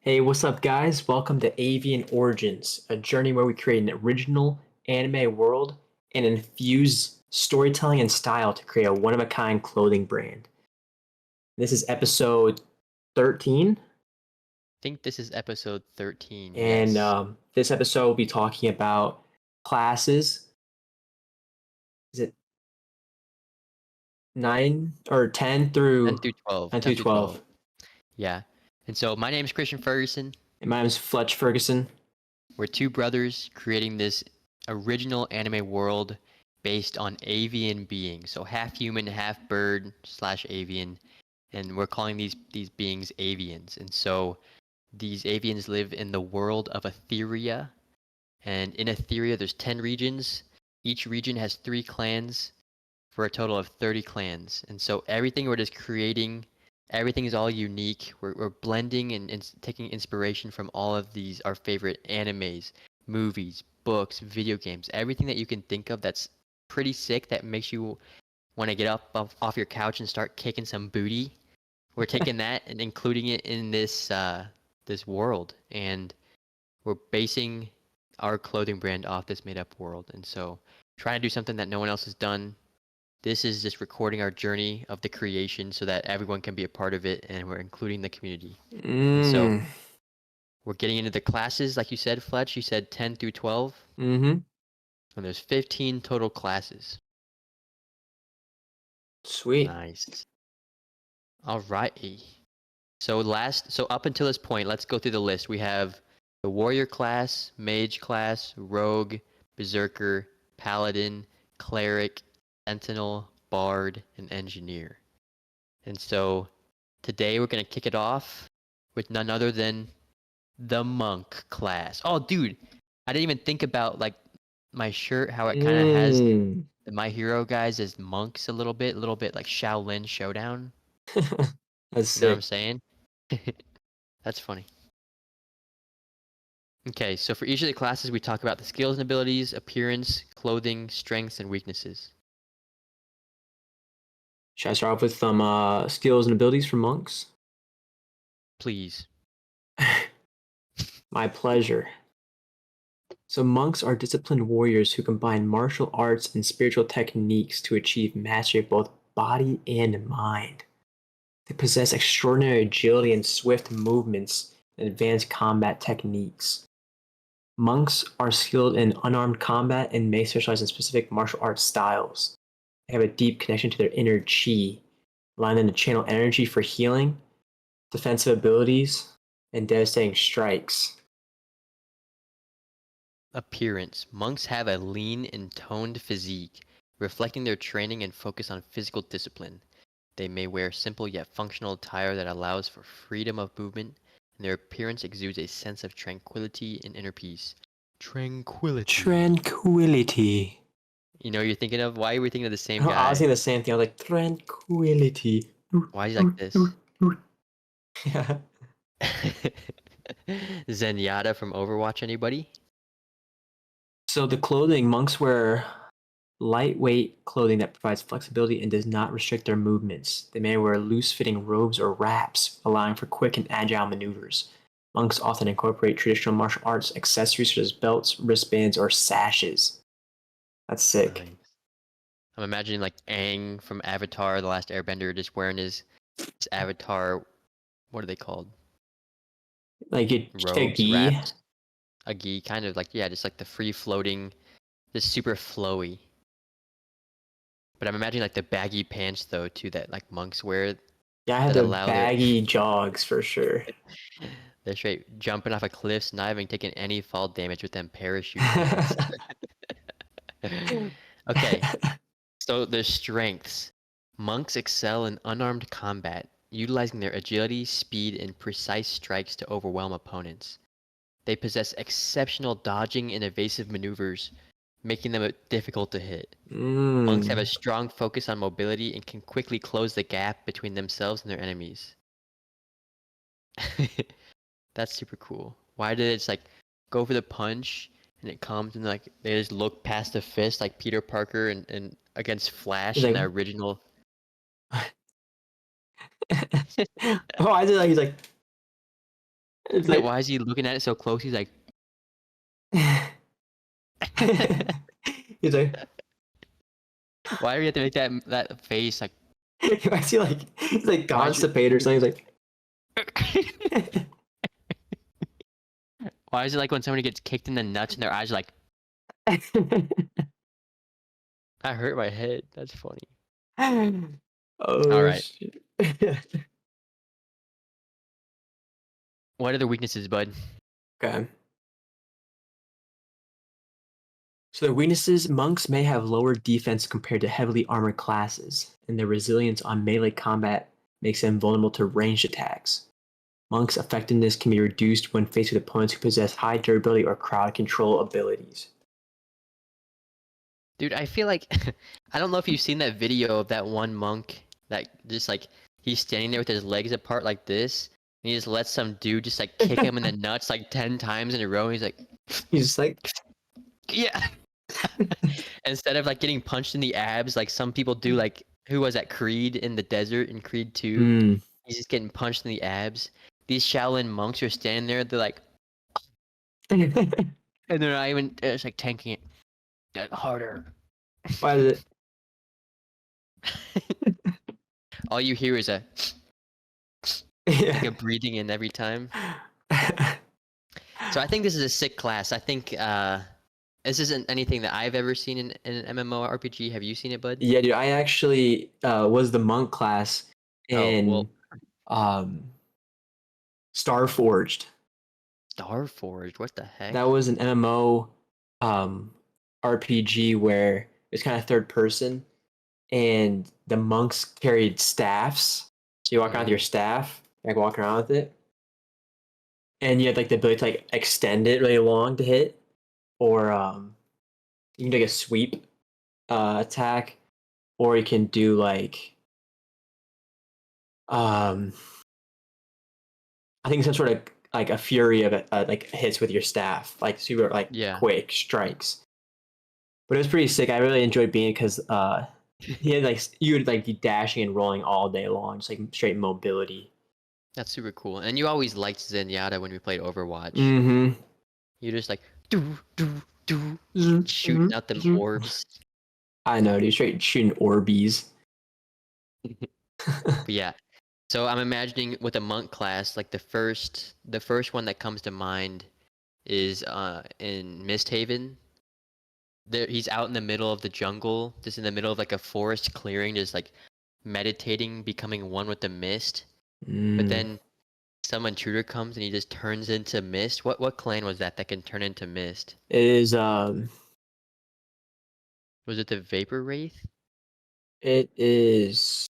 Hey, what's up, guys? Welcome to Avian Origins, a journey where we create an original anime world and infuse storytelling and style to create a one of a kind clothing brand. This is episode 13, Think this is episode 13. and Yes. this episode will be talking about classes. Is it 9 or 10 10 through through 12. 10 through 10 through 12. 12? Yeah. And so my name is Christian Ferguson. And my name is Fletch Ferguson. We're two brothers creating this original anime world based on avian beings. So half human, half bird slash avian. And we're calling these beings avians. And so these avians live in the world of Etheria. And in Etheria, there's 10 regions. Each region has 3 clans for a total of 30 clans. And so everything we're just creating, everything is all unique. We're blending and taking inspiration from all of these, our favorite animes, movies, books, video games, everything that you can think of that's pretty sick that makes you want to get up off your couch and start kicking some booty. We're taking that and including it in this world, and we're basing our clothing brand off this made up world. And so trying to do something that no one else has done. This is just recording our journey of the creation so that everyone can be a part of it, and we're including the community. And so Mm. we're getting into the classes, like you said, Fletch. You said 10 through 12, Mm-hmm. and there's 15 total classes. Sweet. Nice. Alrighty. So up until this point, let's go through the list. We have the warrior class, mage class, rogue, berserker, paladin, cleric, sentinel, bard, and engineer. And so today we're gonna kick it off with none other than the monk class. Oh, dude, I didn't even think about like my shirt, how it kind of has Mm. the My Hero guys as monks a little bit like Shaolin Showdown. That's You know what I'm sick. saying? That's funny. Okay, so for each of the classes, we talk about the skills and abilities, appearance, clothing, strengths, and weaknesses. Should I start off with some skills and abilities for monks? Please. My pleasure. So, monks are disciplined warriors who combine martial arts and spiritual techniques to achieve mastery of both body and mind. They possess extraordinary agility and swift movements and advanced combat techniques. Monks are skilled in unarmed combat and may specialize in specific martial arts styles. They have a deep connection to their inner chi, allowing them to channel energy for healing, defensive abilities, and devastating strikes. Appearance. Monks have a lean and toned physique, reflecting their training and focus on physical discipline. They may wear simple yet functional attire that allows for freedom of movement, and their appearance exudes a sense of tranquility and inner peace. Tranquility. Tranquility. You know what you're thinking of? Why are we thinking of the same I was guy? thinking the same thing. I was like, tranquility. Why is he like this? Yeah. Zenyatta from Overwatch, anybody? So the clothing, monks wear lightweight clothing that provides flexibility and does not restrict their movements. They may wear loose-fitting robes or wraps, allowing for quick and agile maneuvers. Monks often incorporate traditional martial arts accessories such as belts, wristbands, or sashes. That's sick. Nice. I'm imagining like Aang from Avatar, The Last Airbender, just wearing his Avatar. What are they called? Like you take Robes, gi. wraps, a gi, kind of like, yeah, just like the free floating, just super flowy. But I'm imagining like the baggy pants though too that like monks wear Yeah, I had that the allow their baggy jogs for sure. they're straight jumping off of cliffs, not even taking any fall damage with them parachute pants. Okay, so their strengths. Monks excel in unarmed combat, utilizing their agility, speed, and precise strikes to overwhelm opponents. They possess exceptional dodging and evasive maneuvers, making them difficult to hit. Monks have a Mm. strong focus on mobility and can quickly close the gap between themselves and their enemies. That's super cool. Why did it just like go for the punch and it comes and like they just look past the fist like Peter Parker and against He's Flash in like, the original. oh, I did like, he's like, It's like Why is he looking at it so close? He's like, he's like why do you have to make that face? Like, I see like he's like why is constipated or something. it? He's Why is it like when somebody gets kicked in the nuts and their eyes are like, like I hurt my head. That's funny. All oh right. shit. What are the weaknesses, bud? Okay. So their weaknesses, monks may have lower defense compared to heavily armored classes, and their resilience on melee combat makes them vulnerable to ranged attacks. Monks' effectiveness can be reduced when faced with opponents who possess high durability or crowd control abilities. Dude, I feel like I don't know if you've seen that video of that one monk that just like he's standing there with his legs apart like this, and he just lets some dude just like kick him in the nuts like 10 times in a row, and he's like, He's just like, yeah. Instead of like getting punched in the abs like some people do, like who was that Creed in the desert in Creed 2? mm. He's just getting punched in the abs. These Shaolin monks are standing there, they're like, and they're not even, it's like tanking it. Get harder. Why is it? All you hear is like Yeah. a breathing in every time. So I think this is a sick class. I think this isn't anything that I've ever seen in an MMORPG. Have you seen it, bud? Yeah, dude, I actually was the monk class Oh, well, in um, Starforged. Starforged. What the That heck? was an MMO RPG where it's kind of third person, and the monks carried staffs. So you walk around with your staff, like walk around with it, and you had like the ability to like extend it really long to hit, or you can do like a sweep attack, or you can do um, I think some sort of like a fury of like hits with your staff, like super like Yeah. quick strikes. But it was pretty sick. I really enjoyed being because he had like you would like be dashing and rolling all day long, just like straight mobility. That's super cool. And you always liked Zenyatta when we played Overwatch. Mm-hmm. You just like do shooting out them Mm-hmm. orbs. I know, dude. Straight shooting Orbeez. But yeah. So I'm imagining with a monk class, like the first one that comes to mind is in Misthaven. There he's out in the middle of the jungle, just in the middle of like a forest clearing, just like meditating, becoming one with the mist. But Mm. then some intruder comes and he just turns into mist. What clan was that can turn into mist? It is Was it the Vapor Wraith? it is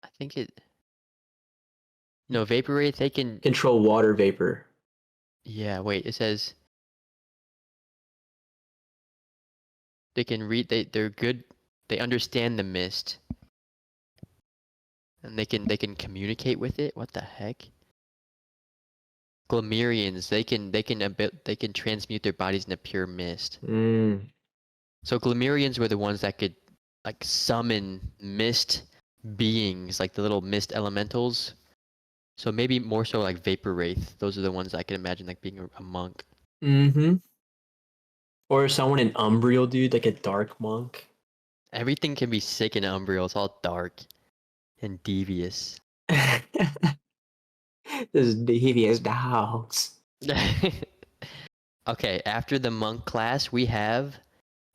I think it. No, Vapor Wraith. They can. control water vapor. Yeah, wait. It says they can read. They're good. They understand the mist, and they can communicate with it. What the heck? Glamirians. They can transmute their bodies into pure mist. Mm. So Glamirians were the ones that could like summon mist beings, like the little mist elementals. So maybe more so like Vapor Wraith. Those are the ones I can imagine like being a monk. Mm-hmm. Or someone in Umbriel, dude, like a dark monk. Everything can be sick in Umbriel. It's all dark and devious. This devious dogs. Okay, after the monk class, we have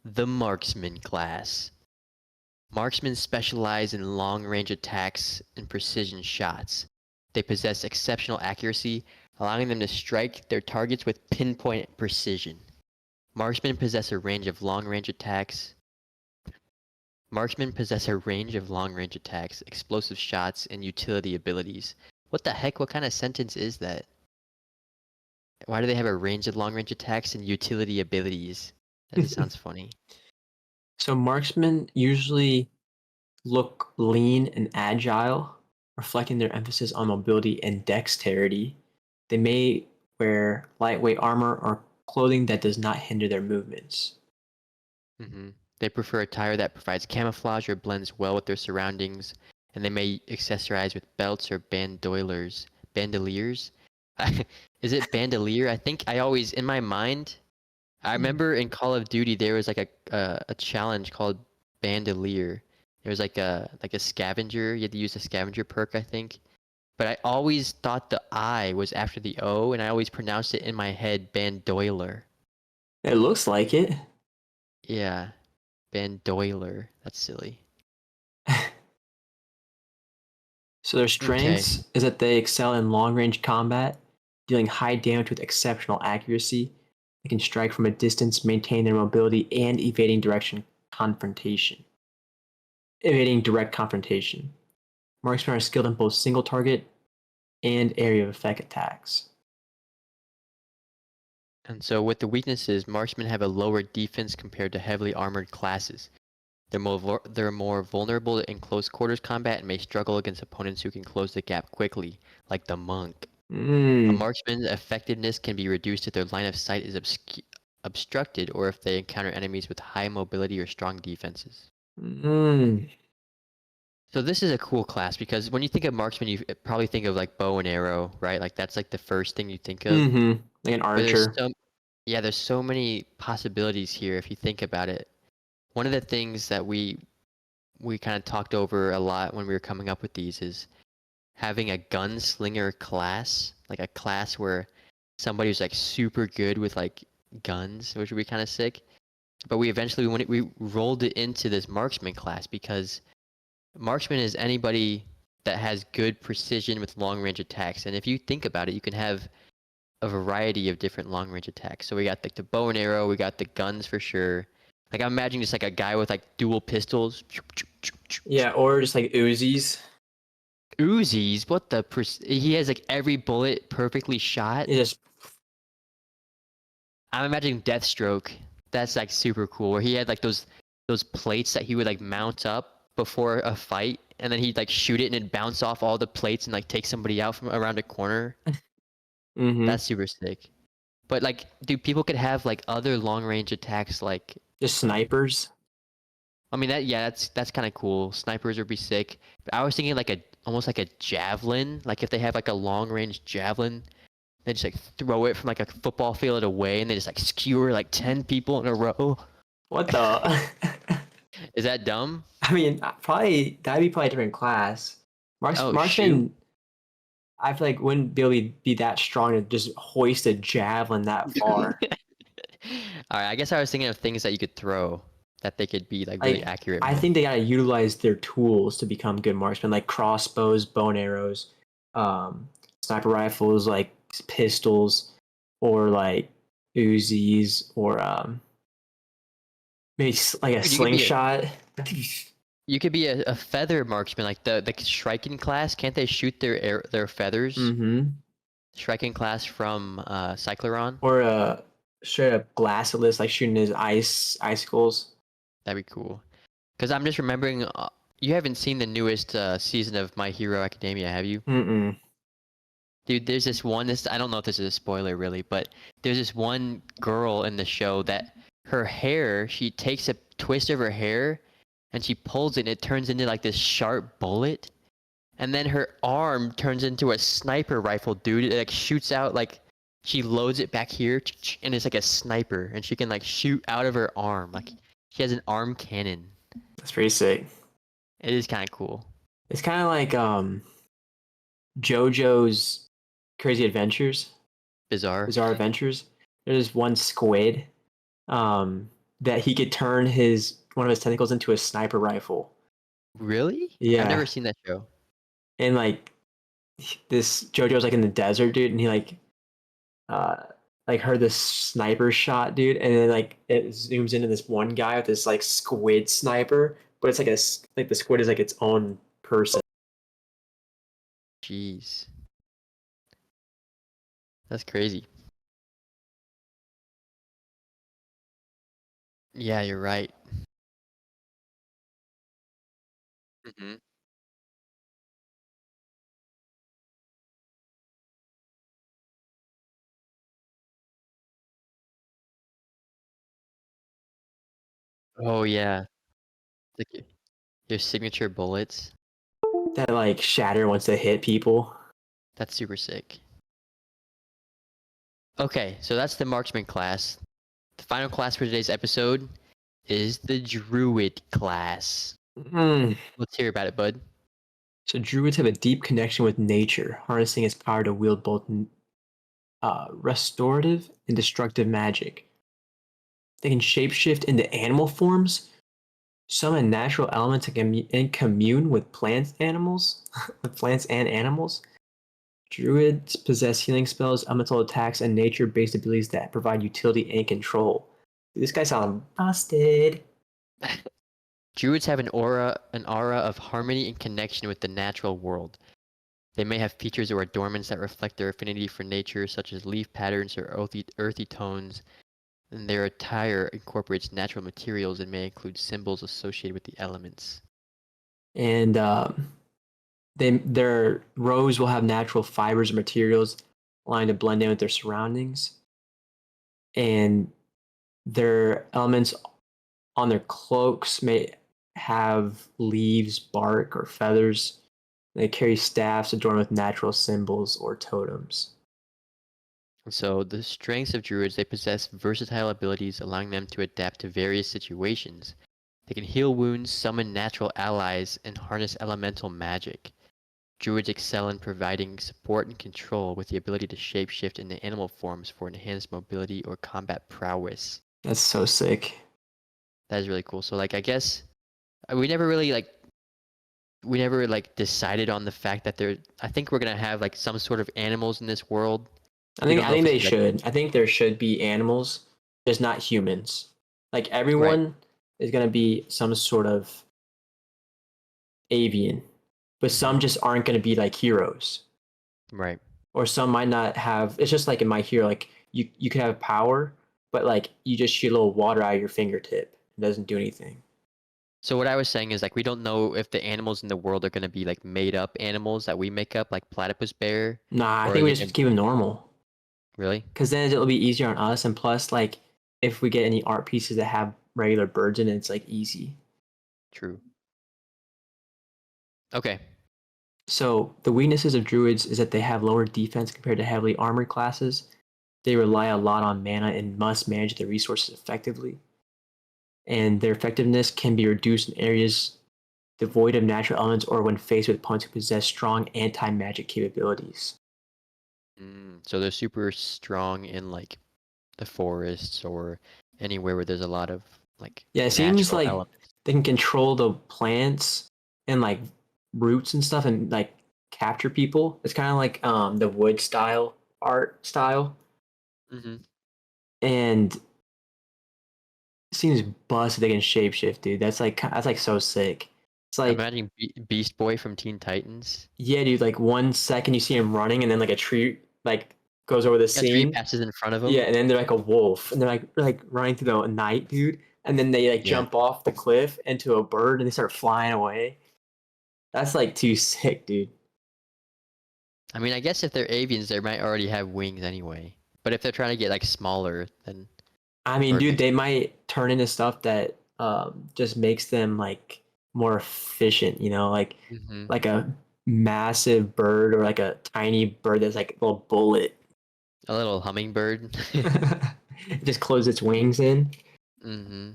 the marksman class. Marksmen specialize in long-range attacks and precision shots. They possess exceptional accuracy, allowing them to strike their targets with pinpoint precision. Marksmen possess a range of long-range attacks. Marksmen possess a range of long-range attacks, explosive shots, and utility abilities. What the heck? What kind of sentence is that? Why do they have a range of long-range attacks and utility abilities? That just sounds funny. So marksmen usually look lean and agile, reflecting their emphasis on mobility and dexterity. They may wear lightweight armor or clothing that does not hinder their movements. They prefer attire that provides camouflage or blends well with their surroundings, and they may accessorize with belts or bandoliers. Is it bandolier? I think I always, in my mind, I remember in Call of Duty there was like a challenge called bandolier. There was like a scavenger. You had to use a scavenger perk, I think. But I always thought the I was after the O, and I always pronounced it in my head bandoiler. It looks like it. Yeah, bandoiler. That's silly. So their Okay. strengths is that they excel in long-range combat, dealing high damage with exceptional accuracy. They can strike from a distance, maintain their mobility, and evading direct confrontation. Marksmen are skilled in both single target and area of effect attacks. And so with the weaknesses, marksmen have a lower defense compared to heavily armored classes. They're more vulnerable in close quarters combat and may struggle against opponents who can close the gap quickly, like the monk. A Mm. marksman's effectiveness can be reduced if their line of sight is obstructed or if they encounter enemies with high mobility or strong defenses. Mm. So this is a cool class because when you think of marksman, you probably think of like bow and arrow, right? Like that's like the first thing you think of. Mm-hmm. Like an But archer. yeah, there's so many possibilities here if you think about it. One of the things that we kind of talked over a lot when we were coming up with these is having a gunslinger class, like a class where somebody who's like super good with like guns, which would be kind of sick. But we rolled it into this marksman class because marksman is anybody that has good precision with long range attacks. And if you think about it, you can have a variety of different long range attacks. So we got like the bow and arrow, we got the guns for sure. Like I'm imagining just like a guy with like dual pistols. Yeah, or just like Uzis. Uzis, what the he has like every bullet perfectly shot. You just I'm imagining Deathstroke. That's like super cool. Where he had like those plates that he would like mount up before a fight, and then he'd like shoot it and it'd bounce off all the plates and like take somebody out from around a corner. mm-hmm. That's super sick. But like, dude, people could have like other long range attacks. Like, Just snipers. I mean that yeah, that's kind of cool. Snipers would be sick. But I was thinking like a almost like a javelin. Like if they have like a long range javelin, they just like throw it from like a football field away, and they just like skewer like 10 people in a row. What the? Is that dumb? I mean, probably that'd be probably a different class. Oh shoot. Marksman, I feel like wouldn't be able to be that strong to just hoist a javelin that far. All right, I guess I was thinking of things that you could throw that they could be like really Like, accurate I with. think they gotta utilize their tools to become good marksmen, like crossbows, bow and arrows, um, sniper rifles, like pistols, or like Uzis, or maybe like a Dude, slingshot. you could be a feather marksman, like the striking class. Can't they shoot their feathers? Mm-hmm. Striking class from Cycloron. Or straight up glassless, like shooting his icicles. That'd be cool. Because I'm just remembering, you haven't seen the newest season of My Hero Academia, have you? Mm-mm. Dude, there's this one. This I don't know if this is a spoiler really, but there's this one girl in the show that her hair. She takes a twist of her hair, and she pulls it, and it turns into like this sharp bullet, and then her arm turns into a sniper rifle, dude. It like shoots out like she loads it back here, and it's like a sniper, and she can like shoot out of her arm. Like she has an arm cannon. That's pretty sick. It is kind of cool. It's kind of like JoJo's Crazy Adventures, Bizarre. Bizarre Adventures. There's one squid that he could turn his one of his tentacles into a sniper rifle. Really? I've Yeah, never seen that show. and like this JoJo's like in the desert, dude, and he uh like heard this sniper shot, dude, and then like it zooms into this one guy with this like squid sniper, but it's like like the squid is like its own person. Jeez, that's crazy. Yeah, you're right. Hmm. Oh yeah, like your signature bullets. that like shatter once they hit people. That's super sick. Okay, so that's the marksman class. The final class for today's episode is the druid class. Mm. Let's hear about it, bud. So druids have a deep connection with nature, harnessing its power to wield both restorative and destructive magic. They can shapeshift into animal forms, summon natural elements, and commune with plants, animals, with plants and animals. Druids possess healing spells, elemental attacks, and nature-based abilities that provide utility and control. Dude, this guy sounds busted. Druids have an aura of harmony and connection with the natural world. They may have features or adornments that reflect their affinity for nature, such as leaf patterns or earthy tones, and their attire incorporates natural materials and may include symbols associated with the elements. And their robes will have natural fibers or materials allowing to blend in with their surroundings. And their elements on their cloaks may have leaves, bark, or feathers. They carry staffs adorned with natural symbols or totems. So the strengths of druids, they possess versatile abilities allowing them to adapt to various situations. They can heal wounds, summon natural allies, and harness elemental magic. Druids excel in providing support and control with the ability to shapeshift into animal forms for enhanced mobility or combat prowess. That's so sick. That is really cool. So like I guess we never really decided on the fact that I think we're gonna have like some sort of animals in this world. I We think don't I know if think it's they gonna be like should. I think there should be animals, just not humans. Like right, everyone is gonna be some sort of avian, but some just aren't gonna be like heroes. right. Or some might not have. It's just like in My Hero, like you could have power, but like you just shoot a little water out of your fingertip. It doesn't do anything. So what I was saying is like we don't know if the animals in the world are gonna be like made up animals that we make up, like platypus bear, Nah, I or are think we they just gonna keep them normal. really Because then it'll be easier on us. And plus, like, if we get any art pieces that have regular birds in it, it's like easy. true? Okay. So the weaknesses of druids is that they have lower defense compared to heavily armored classes. They rely a lot on mana and must manage their resources effectively. And their effectiveness can be reduced in areas devoid of natural elements or when faced with opponents who possess strong anti-magic capabilities. So they're super strong in like the forests or anywhere where there's a lot of like Yeah, it seems natural like elements. they can control the plants and like roots and stuff and like capture people. It's kind of like the wood style art style, hmm and it seems busted they can shapeshift, dude. That's like so sick. It's I'm like imagining Beast Boy from Teen Titans. yeah, dude. Like 1 second you see him running, and then like a tree like goes over the A tree scene. passes in front of Yeah, him. and then they're like a wolf, and they're like running through the night, dude. And then they like Yeah. jump off the cliff into a bird, and they start flying away. That's like too sick, dude. I mean, I guess if they're avians, they might already have wings anyway. But if they're trying to get like smaller, then I mean, or dude, like they might turn into stuff that just makes them like more efficient, hmm like a massive bird or like a tiny bird that's like a little bullet. a little hummingbird. It just closes its wings in. hmm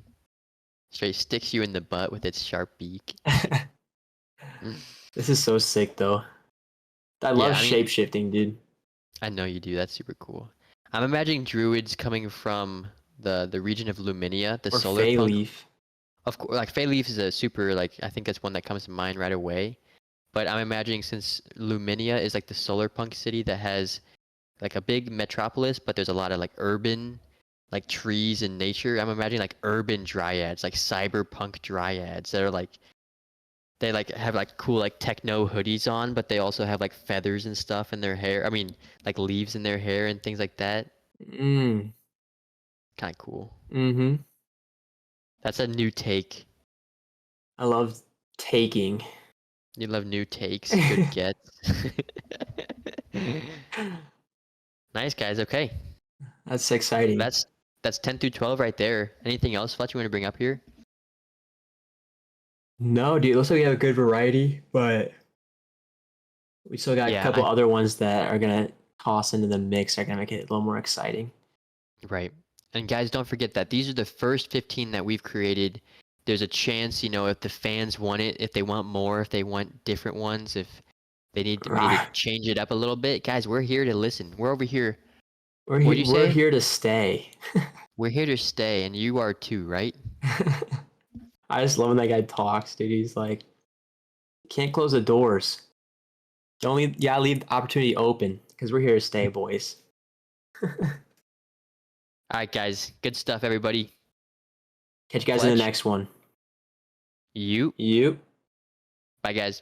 Straight sticks you in the butt with its sharp beak. This is so sick, though. I love Yeah, I mean, shape shifting, dude. I know you do. That's super cool. I'm imagining druids coming from the region of Luminia, the Or solar Fey punk. Leaf. Of course, like Feyleaf is a super like I think that's one that comes to mind right away. But I'm imagining since Luminia is like the solar punk city that has like a big metropolis, but there's a lot of like urban like trees and nature. I'm imagining like urban dryads, like cyberpunk dryads that are like they like have like cool like techno hoodies on, but they also have like feathers and stuff in their hair. I mean, like leaves in their hair and things like that. Mm. Kind of cool. Mm-hmm. That's a new take. I love taking. You love new takes. Good gets. Nice guys. Okay, That's exciting. that's 10 through 12 right there. Anything else, Fletch, you want to bring up here? No, dude, it looks like we have a good variety, but We still got a Yeah, couple other ones that are gonna toss into the mix. Are gonna make it a little more exciting. right. And guys, don't forget that these are the first 15 that we've created. There's a chance, if the fans want it, if they want more, if they want different ones, if we need to Right. change it up a little bit. Guys, we're here to listen. We're over here. What'd you We're say? here to stay. We're here to stay, and you are too, right? I just love when that guy talks, dude. He's like, can't close the doors. You gotta leave the opportunity open because we're here to stay, boys. All right, guys. Good stuff, everybody. Catch you guys in the Fletch, next one. you. You. Bye, guys.